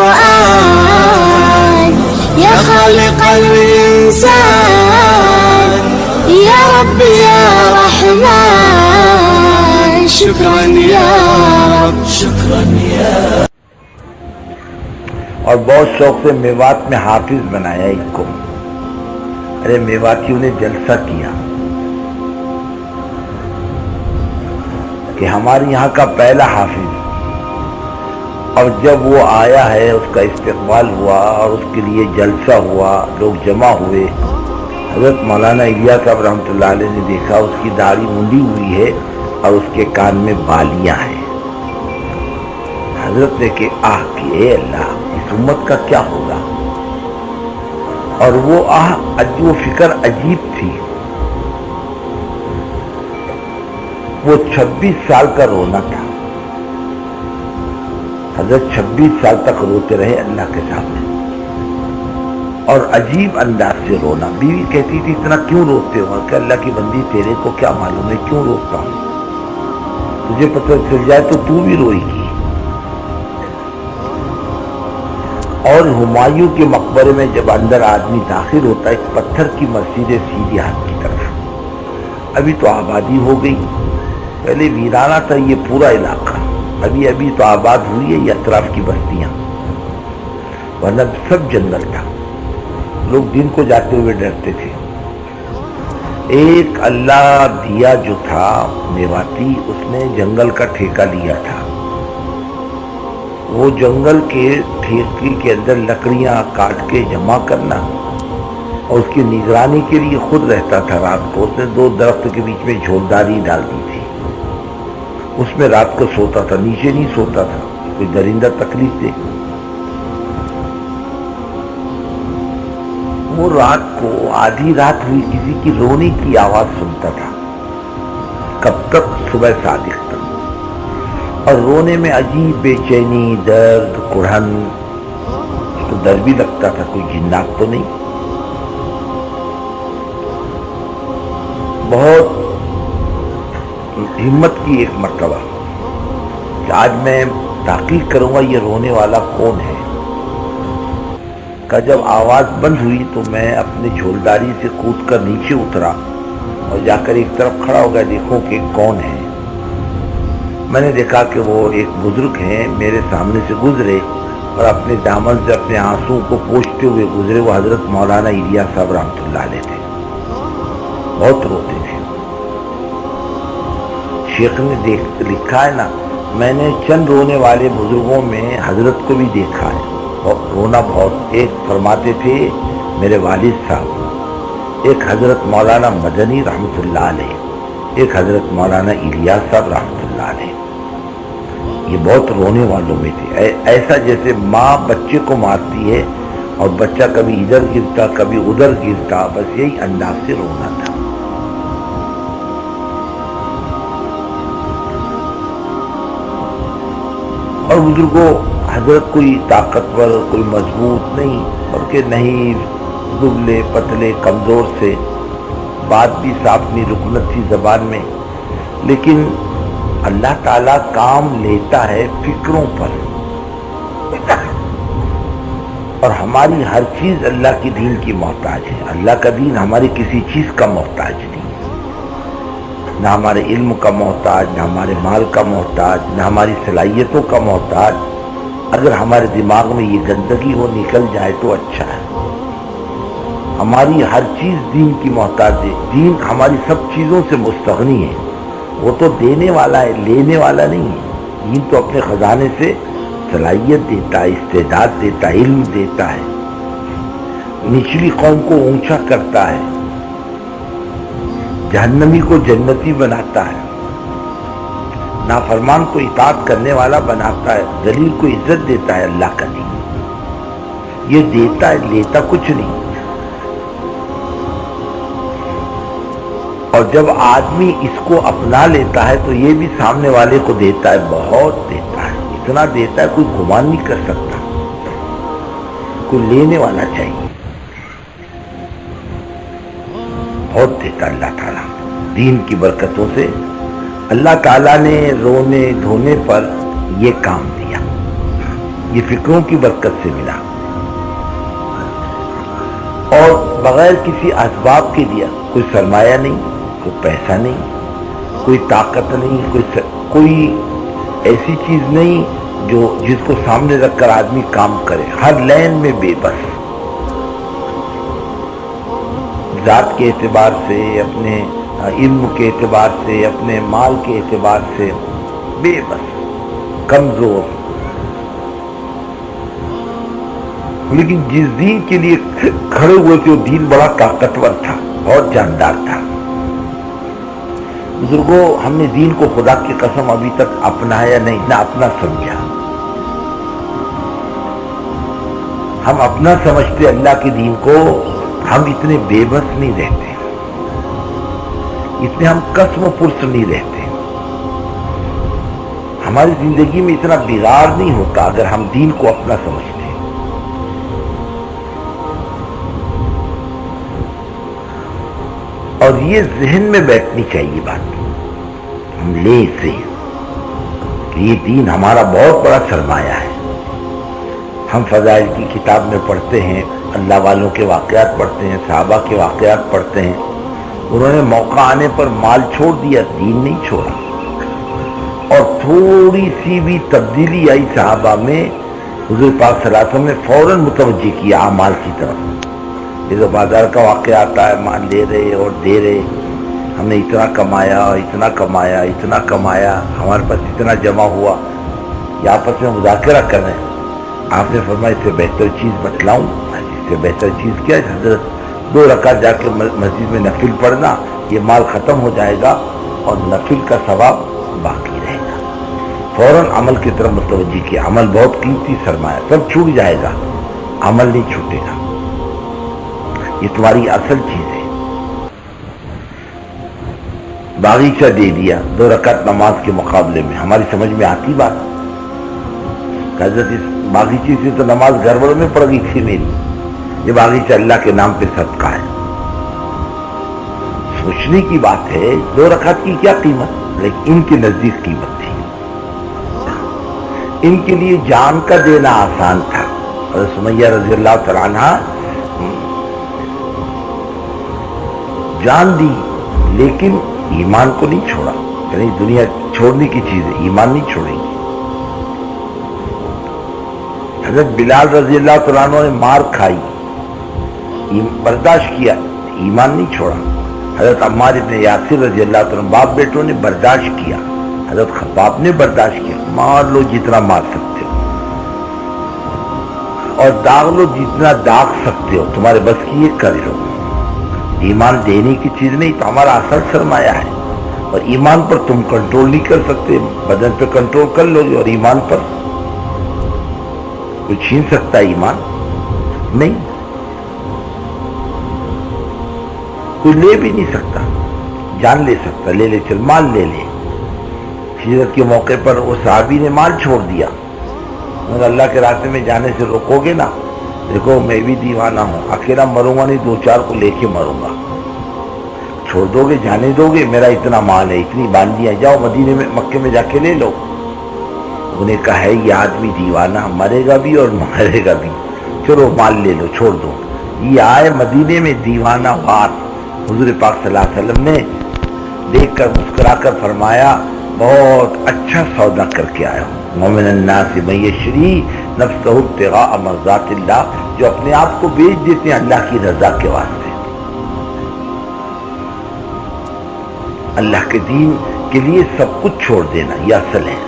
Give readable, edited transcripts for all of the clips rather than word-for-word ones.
القرآن يا خالق الإنسان يا رب يا رحمن شكرا يا رب شكرا يا اور بہت شوق سے میوات میں حافظ بنایا ایک کو. ارے میواتیوں نے جلسہ کیا کہ ہمارے یہاں کا پہلا حافظ، اور جب وہ آیا ہے اس کا استقبال ہوا اور اس کے لیے جلسہ ہوا، لوگ جمع ہوئے. حضرت مولانا الیاس صاحب رحمۃ اللہ علیہ نے دیکھا اس کی داڑھی منڈی ہوئی ہے اور اس کے کان میں بالیاں ہیں. حضرت نے کہ آہ کہ اے اللہ اس امت کا کیا ہوگا. اور وہ وہ فکر عجیب تھی. وہ 26 سال کا رونا تھا. حضرت 26 سال تک روتے رہے اللہ کے سامنے، اور عجیب انداز سے رونا. بیوی کہتی تھی اتنا کیوں روتے ہو؟ کہ اللہ کی بندی تیرے کو کیا معلوم ہے کیوں روتا ہوں، تجھے پتہ چل جائے تو تو بھی روئے گی. اور ہمایوں کے مقبرے میں جب اندر آدمی داخل ہوتا ہے، ایک پتھر کی مسجد ہے سیدھے ہاتھ کی طرف. ابھی تو آبادی ہو گئی، پہلے ویرانہ تھا یہ پورا علاقہ، ابھی تو آباد ہوئی ہے یہ اطراف کی بستیاں، ورنہ سب جنگل تھا. لوگ دن کو جاتے ہوئے ڈرتے تھے. ایک اللہ دیا جو تھا میواتی، اس نے جنگل کا ٹھیکہ لیا تھا. وہ جنگل کے ٹھیکے کے اندر لکڑیاں کاٹ کے جمع کرنا اور اس کی نگرانی کے لیے خود رہتا تھا. رات کو اس نے 2 درخت کے بیچ میں جھولداری ڈال دی تھی، اس میں رات کو سوتا تھا، نیچے نہیں سوتا تھا، کوئی درندہ تکلیف دے. وہ رات کو آدھی رات ہوئی کسی کی رونے کی آواز سنتا تھا. کب تک؟ صبح صادق تک. اور رونے میں عجیب بے چینی، درد، کڑھن. اس کو ڈر بھی لگتا تھا کوئی جنات تو نہیں. بہت ہمت کی ایک مرتبہ کہ آج میں تحقیق کروں گا یہ رونے والا کون ہے. کا جب آواز بند ہوئی تو میں اپنے جھولداری سے کود کر نیچے اترا اور جا کر ایک طرف کھڑا ہو گیا دیکھوں کہ کون ہے. میں نے دیکھا کہ وہ ایک بزرگ ہیں، میرے سامنے سے گزرے اور اپنے دامن سے اپنے آنسو کو پوچھتے ہوئے گزرے. وہ حضرت مولانا الیاس صاحب رحمۃ اللہ علیہ تھے. بہت روتے تھے. شیخ نے لکھا ہے نا، میں نے چند رونے والے بزرگوں میں حضرت کو بھی دیکھا ہے. رونا بہت. ایک فرماتے تھے میرے والد صاحب، ایک حضرت مولانا مدنی رحمۃ اللہ علیہ، ایک حضرت مولانا الیاس صاحب رحمۃ اللہ علیہ. یہ بہت رونے والوں میں تھے. ایسا جیسے ماں بچے کو مارتی ہے اور بچہ کبھی ادھر گرتا کبھی ادھر گرتا، بس یہی انداز سے رونا تھا. اور بزرگوں حضرت کوئی طاقتور کوئی مضبوط نہیں، بلکہ نہیں دبلے پتلے کمزور سے، بات بھی صاف نہیں، رکنت تھی زبان میں. لیکن اللہ تعالیٰ کام لیتا ہے فکروں پر، اور ہماری ہر چیز اللہ کی دین کی محتاج ہے. اللہ کا دین ہماری کسی چیز کا محتاج نہیں، نہ ہمارے علم کا محتاج، نہ ہمارے مال کا محتاج، نہ ہماری صلاحیتوں کا محتاج. اگر ہمارے دماغ میں یہ گندگی ہو نکل جائے تو اچھا ہے. ہماری ہر چیز دین کی محتاج ہے. دین ہماری سب چیزوں سے مستغنی ہے. وہ تو دینے والا ہے، لینے والا نہیں ہے. دین تو اپنے خزانے سے صلاحیت دیتا ہے، استعداد دیتا ہے، علم دیتا ہے، نچلی قوم کو اونچا کرتا ہے، جہنمی کو جنتی بناتا ہے، نافرمان کو اطاعت کرنے والا بناتا ہے، ذلیل کو عزت دیتا ہے. اللہ کا دین یہ دیتا ہے، لیتا کچھ نہیں. اور جب آدمی اس کو اپنا لیتا ہے تو یہ بھی سامنے والے کو دیتا ہے، بہت دیتا ہے. اتنا دیتا ہے کوئی گمان نہیں کر سکتا. کوئی لینے والا چاہیے. بہت دیتا اللہ تعالیٰ دین کی برکتوں سے. اللہ تعالیٰ نے رونے دھونے پر یہ کام دیا. یہ فکروں کی برکت سے ملا، اور بغیر کسی اسباب کے دیا. کوئی سرمایہ نہیں، کوئی پیسہ نہیں، کوئی طاقت نہیں، کوئی ایسی چیز نہیں جس کو سامنے رکھ کر آدمی کام کرے. ہر لین میں بے بس، ذات کے اعتبار سے، اپنے علم کے اعتبار سے، اپنے مال کے اعتبار سے بے بس، کمزور. لیکن جس دین کے لیے کھڑے ہوئے تھے وہ دین بڑا طاقتور تھا، بہت جاندار تھا. بزرگوں، ہم نے دین کو خدا کی قسم ابھی تک اپنایا نہیں، نہ اپنا سمجھا. ہم اپنا سمجھتے اللہ کے دین کو. ہم اتنے بے بس نہیں رہتے، اتنے ہم قسم و پرس نہیں رہتے. ہماری زندگی میں اتنا بگاڑ نہیں ہوتا اگر ہم دین کو اپنا سمجھتے. اور یہ ذہن میں بیٹھنی چاہیے بات، ہم لے اسے کہ یہ دین ہمارا بہت بڑا سرمایہ ہے. ہم فضائل کی کتاب میں پڑھتے ہیں، اللہ والوں کے واقعات پڑھتے ہیں، صحابہ کے واقعات پڑھتے ہیں. انہوں نے موقع آنے پر مال چھوڑ دیا، دین نہیں چھوڑا. اور تھوڑی سی بھی تبدیلی آئی صحابہ میں، حضور پاک صلی اللہ علیہ وسلم نے فوراً متوجہ کیا اعمال کی طرف. یہ جو بازار کا واقعہ آتا ہے، مال لے رہے اور دے رہے، ہم نے اتنا کمایا، اتنا کمایا، اتنا کمایا، ہمارے پاس اتنا جمع ہوا، یہ آپس میں مذاکرہ کر رہے ہیں. آپ نے فرمایا اس سے بہتر چیز بتلاؤں؟ اس سے بہتر چیز کیا ہے حضرت؟ 2 رکعت جا کے مسجد میں نفل پڑھنا، یہ مال ختم ہو جائے گا اور نفل کا ثواب باقی رہے گا. فوراً عمل کی طرف متوجہ کیا. عمل بہت قیمتی سرمایہ، سب چھوٹ جائے گا، عمل نہیں چھوٹے گا. یہ تمہاری اصل چیز ہے. باغیچہ دے دیا 2 رکعت نماز کے مقابلے میں. ہماری سمجھ میں آتی بات؟ حضرت اس باغیچے سے تو نماز گڑبڑ میں پڑ گئی تھی میری. یہ باغیچہ اللہ کے نام پہ صدقہ ہے. سوچنے کی بات ہے، 2 رکعت کی کیا قیمت، لیکن ان کے نزدیک قیمت تھی. ان کے لیے جان کا دینا آسان تھا. حضرت سمیہ رضی اللہ تعالیٰ عنہ جان دی لیکن ایمان کو نہیں چھوڑا. یعنی دنیا چھوڑنے کی چیز ہے، ایمان نہیں چھوڑیں گی. حضرت بلال رضی اللہ تعالیٰ عنہ نے مار کھائی، برداشت کیا، ایمان نہیں چھوڑا. حضرت عمار ابن یاسر رضی اللہ تعالیٰ عنہ باپ بیٹوں نے برداشت کیا. حضرت خباب نے برداشت کیا. مار لو جتنا مار سکتے ہو، اور داغ لو جتنا داغ سکتے ہو، تمہارے بس کی یہ کر لو. ایمان دینے کی چیز نہیں تو ہمارا اصل سرمایہ ہے. اور ایمان پر تم کنٹرول نہیں کر سکتے. بدن پہ کنٹرول کر لو گے، اور ایمان پر کوئی چھین سکتا ہے؟ ایمان نہیں، کوئی لے بھی نہیں سکتا. جان لے سکتا، لے لے، چل مال لے لے. ہجرت کے موقع پر وہ صحابی نے مال چھوڑ دیا. مگر اللہ کے راستے میں جانے سے روکو گے نا، دیکھو میں بھی دیوانہ ہوں، اکیلا مروں گا نہیں، 2-4 کو لے کے مروں گا. چھوڑ دو گے، جانے دو گے؟ میرا اتنا مال ہے، اتنی باندیاں، جاؤ مدینے میں، مکے میں جا کے لے لو. انہیں کہا ہے یہ آدمی دیوانہ، مرے گا بھی اور مارے گا بھی، چلو مال لے لو، چھوڑ دو. یہ آئے مدینے میں دیوانہ وار. حضور پاک صلی اللہ علیہ وسلم نے دیکھ کر مسکرا کر فرمایا بہت اچھا سودا کر کے آیا ہوں. ومن الناس من یشری نفسہ ابتغاء مرضات اللہ، جو اپنے آپ کو بیچ دیتے ہیں اللہ کی رضا کے واسطے. اللہ کے دین کے لیے سب کچھ چھوڑ دینا یہ اصل ہے.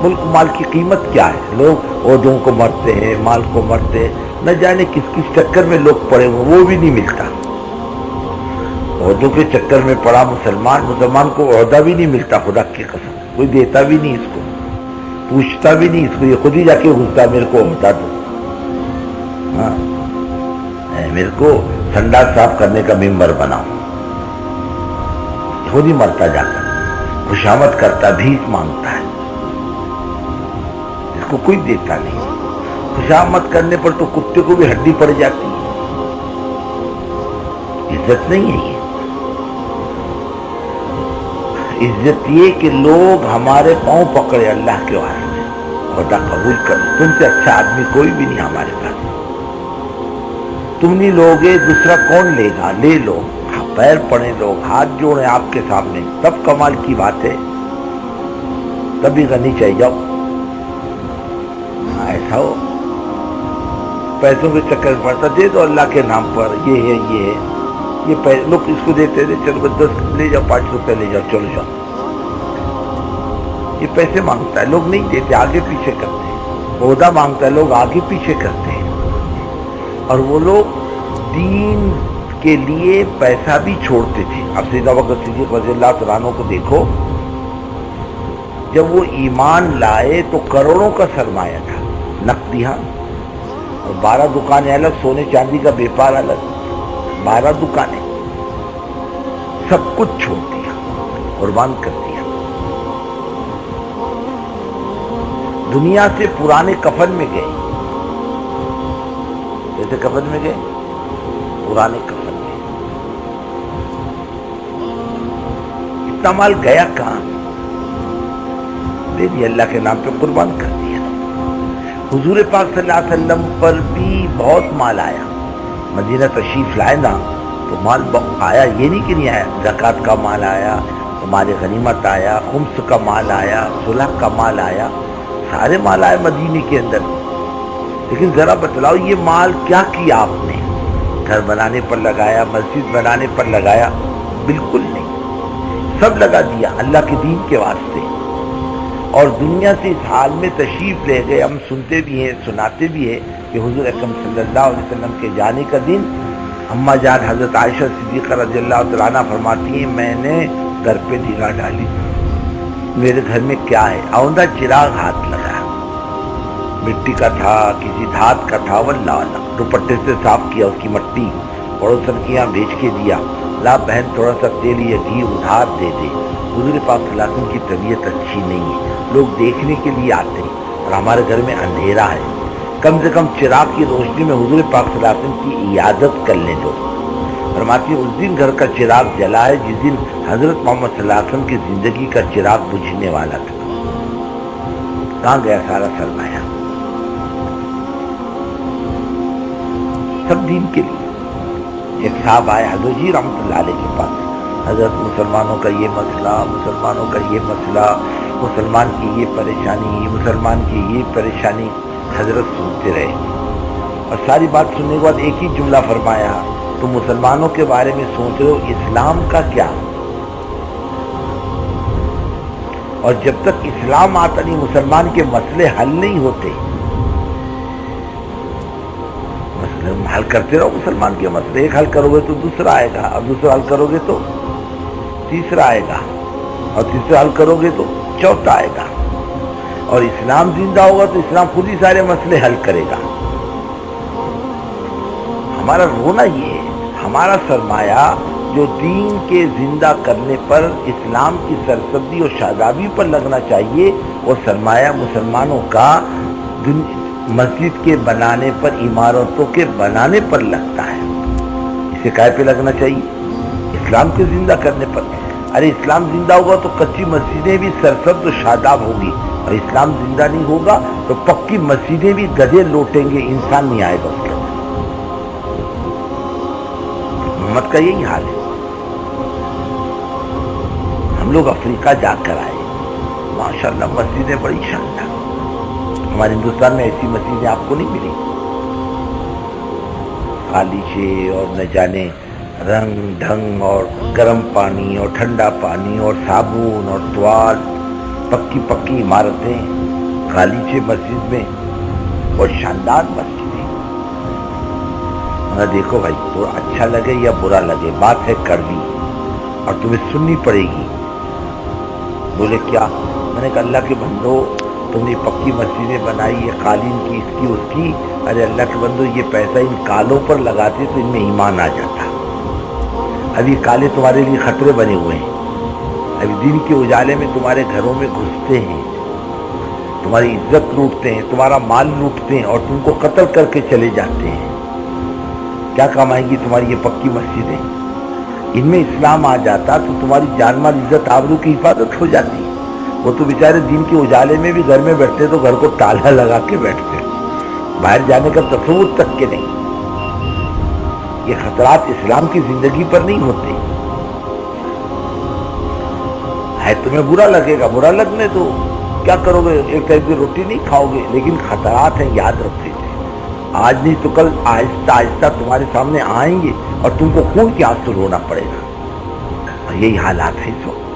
ملک مال کی قیمت کیا ہے؟ لوگ عہدوں کو مرتے ہیں، مال کو مرتے ہیں، نہ جانے کس کس چکر میں لوگ پڑے ہوئے، وہ بھی نہیں ملتا. عہدوں کے چکر میں پڑا مسلمان کو عہدہ بھی نہیں ملتا. خدا کی قسم کوئی دیتا بھی نہیں، اس کو پوچھتا بھی نہیں، اس کو یہ خود ہی جا کے پوچھتا میرے کو عہدہ دو. ہاں میرے کو سنڈاس صاف کرنے کا ممبر بناؤ. خود ہی مرتا جا کر خوشامد کرتا، بھیک مانگتا ہے، اس کو کوئی دیتا نہیں. خوشامد کرنے پر تو کتے کو بھی ہڈی پڑ جاتی ہے. عزت نہیں ہے یہ. عزت یہ کہ لوگ ہمارے پاؤں پکڑے اللہ کے واسطے خدا قبول کر، تم سے اچھا آدمی کوئی بھی نہیں ہمارے پاس، تم نہیں لوگے دوسرا کون لے گا، لے لو، پیر پڑے لوگ، ہاتھ جوڑے آپ کے سامنے، تب کمال کی بات ہے، تبھی غنی چاہیے جاؤ۔ ایسا ہو پیسوں کے چکر پڑتا، دے دو اللہ کے نام پر، یہ ہے یہ لوگ اس کو دیتے تھے، چلو 10 لے جاؤ، 5 روپے لے جاؤ، چلو جاؤ، یہ پیسے مانگتا ہے، لوگ نہیں دیتے، آگے پیچھے کرتے ہیں، عہدہ مانگتا ہے، لوگ آگے پیچھے کرتے ہیں، اور وہ لوگ دین کے لیے پیسہ بھی چھوڑتے تھے۔ اب سیدنا ابوبکر صدیق رضی اللہ تعالیٰ عنہ کو دیکھو، جب وہ ایمان لائے تو کروڑوں کا سرمایہ تھا، نقدیہ، اور 12 دکانیں الگ، سونے چاندی کا بیپار الگ، 12 دکانیں، سب کچھ چھوڑ دیا، قربان کر دیا، دنیا سے پرانے کفن میں گئے، جیسے کفن میں گئے، پرانے کفن میں، اتنا مال گیا کہاں، دے دیا اللہ کے نام پہ، قربان کر دیا۔ حضور پاک صلی اللہ علیہ وسلم پر بھی بہت مال آیا، مدینہ تشریف لائے نا تو مال آیا، یہ نہیں کہ نہیں آیا، زکوٰۃ کا مال آیا، مال غنیمت آیا، خمس کا مال آیا، صلح کا مال آیا، سارے مال آئے مدینے کے اندر، لیکن ذرا بتلاؤ یہ مال کیا کیا آپ نے؟ گھر بنانے پر لگایا، مسجد بنانے پر لگایا؟ بالکل نہیں، سب لگا دیا اللہ کے دین کے واسطے، اور دنیا سے اس حال میں تشریف لے گئے۔ ہم سنتے بھی ہیں، سناتے بھی ہیں کہ حضور اکرم صلی اللہ علیہ وسلم کے جانے کا دن اماں جان حضرت عائشہ صدیقہ رضی اللہ تعالیٰ عنہ فرماتی ہیں، میں نے گھر پہ نگاہ ڈالی، میرے گھر میں کیا ہے؟ اوندا چراغ ہاتھ لگا، مٹی کا تھا، کسی دھات کا تھا، واللہ اعلم، دوپٹے سے صاف کیا اس کی مٹی، پڑوسن کے یہاں بھیج کے دیا، لا بہن تھوڑا سا تیل یا گھی ادھار دے دے۔ حضور پاک صلی اللہ علیہ وسلم کی طبیعت اچھی نہیں ہے، لوگ دیکھنے کے لیے آتے ہیں، اور ہمارے گھر میں اندھیرا ہے، کم سے کم چراغ کی روشنی میں حضور پاک صلی اللہ علیہ وسلم کی عیادت کر لیں دو۔ فرماتی ہے اس دن گھر کا چراغ جلا ہے جس دن حضرت محمد صلی اللہ علیہ وسلم کی زندگی کا چراغ بجھنے والا تھا۔ کہاں گیا سارا سرمایہ؟ سب دین کے لیے۔ ایک صاحب آئے حضرت جی رحمۃ اللہ علیہ کے پاس، حضرت مسلمانوں کا یہ مسئلہ، مسلمانوں کا یہ مسئلہ، مسلمان کی یہ پریشانی، مسلمان کی یہ پریشانی۔ حضرت سنتے رہے، اور ساری بات سننے کے بعد ایک ہی جملہ فرمایا، تم مسلمانوں کے بارے میں سوچ رہے ہو، اسلام کا کیا؟ اور جب تک اسلام آتا نہیں مسلمان کے مسئلے حل نہیں ہوتے، مسئلے حل کرتے رہو مسلمان کے مسئلے، ایک حل کرو گے تو دوسرا آئے گا، اور دوسرا حل کرو گے تو تیسرا آئے گا، اور تیسرا حل کرو گے تو چوتھا آئے گا، اور اسلام زندہ ہوگا تو اسلام خود ہی سارے مسئلے حل کرے گا۔ ہمارا رونا یہ ہے، ہمارا سرمایہ جو دین کے زندہ کرنے پر، اسلام کی سرسبزی اور شادابی پر لگنا چاہیے، وہ سرمایہ مسلمانوں کا مسجد کے بنانے پر، عمارتوں کے بنانے پر لگتا ہے۔ اسے کائے پہ لگنا چاہیے؟ اسلام کے زندہ کرنے پر۔ ارے اسلام زندہ ہوگا تو کچی مسجدیں بھی سرسبز و شاداب ہوگی، اور اسلام زندہ نہیں ہوگا تو پکی مسجدیں بھی گدھے لوٹیں گے، انسان نہیں آئے گا اس کے اندر۔ محمد کا یہی حال ہے۔ ہم لوگ افریقہ جا کر آئے، ماشاءاللہ مسجدیں بڑی شاندار، ہمارے ہندوستان میں ایسی مسجدیں آپ کو نہیں ملیں، خالیچے اور نہ جانے رنگ ڈھنگ، اور گرم پانی اور ٹھنڈا پانی اور صابن اور توال، پکی پکی عمارتیں، خالیچے مسجد میں، اور شاندار مسجدیں۔ دیکھو بھائی، تو اچھا لگے یا برا لگے، بات ہے کڑوی اور تمہیں سننی پڑے گی۔ بولے کیا؟ میں نے کہا اللہ کے بندو، تم نے پکی مسجدیں بنائی ہے، قالین کی، اس کی اس کی، ارے اللہ کے بندو یہ پیسہ ان کالوں پر لگاتے تو ان میں ایمان آ جاتا۔ ابھی کالے تمہارے لیے خطرے بنے ہوئے ہیں، ابھی دن کے اجالے میں تمہارے گھروں میں گھستے ہیں، تمہاری عزت لوٹتے ہیں، تمہارا مال لوٹتے ہیں، اور تم کو قتل کر کے چلے جاتے ہیں۔ کیا کمائیں گی تمہاری یہ پکی مسجدیں؟ ان میں اسلام آ جاتا تو تمہاری جان مال عزت آبرو کی حفاظت ہو جاتی، وہ تو بیچارے دن کے اجالے میں بھی گھر میں بیٹھتے تو گھر کو تالا لگا کے بیٹھتے، باہر جانے کا تصور تک کے نہیں۔ یہ خطرات اسلام کی زندگی پر نہیں ہوتے۔ ہے تمہیں برا لگے گا، برا لگنے دو، کیا کرو گے؟ ایک ٹائم کی روٹی نہیں کھاؤ گے، لیکن خطرات ہیں، یاد رکھ لیجیے۔ آج نہیں تو کل آہستہ آہستہ تمہارے سامنے آئیں گے اور تم کو خون کے آنسو رونا پڑے گا، اور یہی حالات ہیں اس وقت۔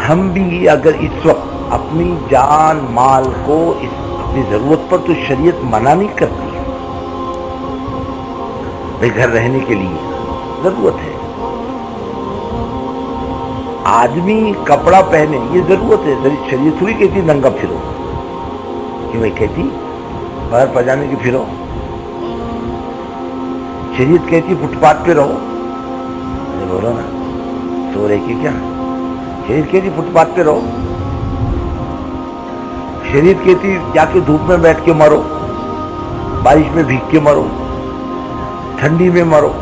ہم بھی اگر اس وقت اپنی جان مال کو اپنی ضرورت پر تو شریعت منع نہیں کرتی، بے گھر رہنے کے لیے ضرورت ہے، آدمی کپڑا پہنے یہ ضرورت ہے، شریعت تھوڑی کہتی ننگا پھرو، کہ بھائی کہتی بغیر پاجامے کی پھرو، شریعت کہتی فٹ پاتھ پہ رہو، بولو نا سو رہے کی کیا؟ شریعت کہتی فٹ پاتھ پہ رہو، شریعت کہتی جا کے دھوپ میں بیٹھ کے مرو، بارش میں بھیگ کے مرو، ٹھنڈی میں مرو۔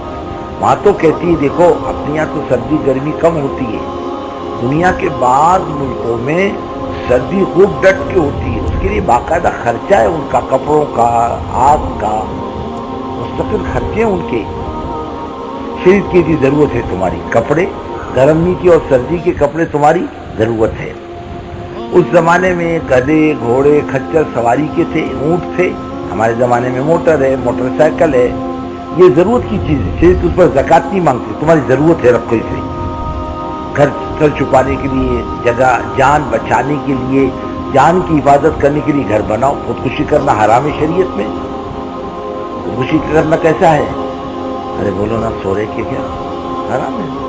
وہاں تو کہتی ہے دیکھو اپنے یہاں تو سردی گرمی کم ہوتی ہے، دنیا کے بعض ملکوں میں سردی خوب ڈٹ کے ہوتی ہے، اس کے لیے باقاعدہ خرچہ ہے ان کا، کپڑوں کا، آگ کا، مستقل خرچے ان کے۔ شریعت کی بھی ضرورت ہے تمہاری کپڑے، گرمی کی اور سردی کے کپڑے تمہاری ضرورت ہے۔ اس زمانے میں گدھے گھوڑے کھچر سواری کے تھے، اونٹ تھے، ہمارے زمانے میں موٹر ہے، موٹر سائیکل ہے، یہ ضرورت کی چیز ہے، شریعت اس پر زکوٰۃ نہیں مانگتی، تمہاری ضرورت ہے رکھو اسے، گھر سر چھپانے کے لیے، جگہ جان بچانے کے لیے، جان کی حفاظت کرنے کے لیے گھر بناؤ۔ خودکشی کرنا حرام ہے شریعت میں، خودکشی کرنا کیسا ہے؟ ارے بولو نا سو رہے کہ کیا حرام ہے؟